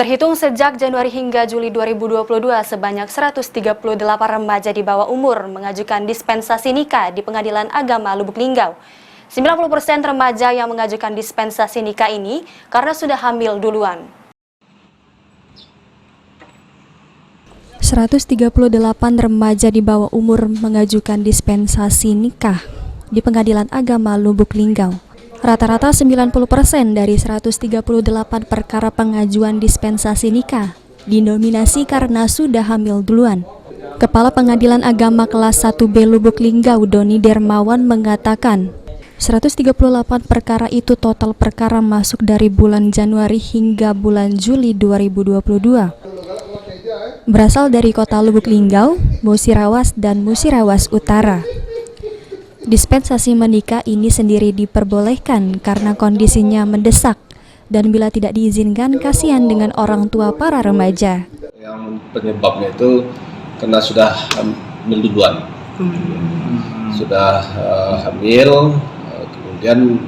Terhitung sejak Januari hingga Juli 2022, sebanyak 138 remaja di bawah umur mengajukan dispensasi nikah di Pengadilan Agama Lubuk Linggau. 90% remaja yang mengajukan dispensasi nikah ini karena sudah hamil duluan. 138 remaja di bawah umur mengajukan dispensasi nikah di Pengadilan Agama Lubuk Linggau. Rata-rata 90% dari 138 perkara pengajuan dispensasi nikah dinominasi karena sudah hamil duluan. Kepala Pengadilan Agama kelas 1B Lubuk Linggau, Doni Dermawan, mengatakan 138 perkara itu total perkara masuk dari bulan Januari hingga bulan Juli 2022. Berasal dari kota Lubuk Linggau, Musirawas, dan Musirawas Utara. Dispensasi menikah ini sendiri diperbolehkan karena kondisinya mendesak dan bila tidak diizinkan kasihan dengan orang tua para remaja. Yang penyebabnya itu karena sudah hamil duluan, sudah hamil, kemudian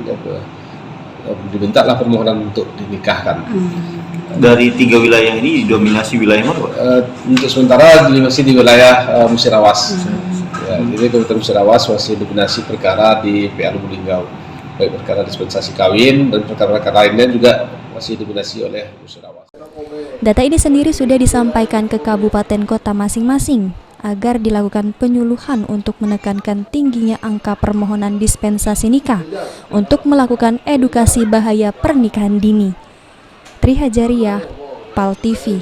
dimintalah permohonan untuk dinikahkan. Dari 3 wilayah ini didominasi wilayah mana, Pak? Untuk sementara masih di wilayah Musirawas. Ya, jadi Kabupaten Musirawas masih dominasi perkara di PA Lubuk Linggau, baik perkara dispensasi kawin dan perkara-perkara lainnya juga masih dominasi oleh Musirawas. Data ini sendiri sudah disampaikan ke kabupaten kota masing-masing agar dilakukan penyuluhan untuk menekankan tingginya angka permohonan dispensasi nikah untuk melakukan edukasi bahaya pernikahan dini. Tri Hajariah, PAL TV.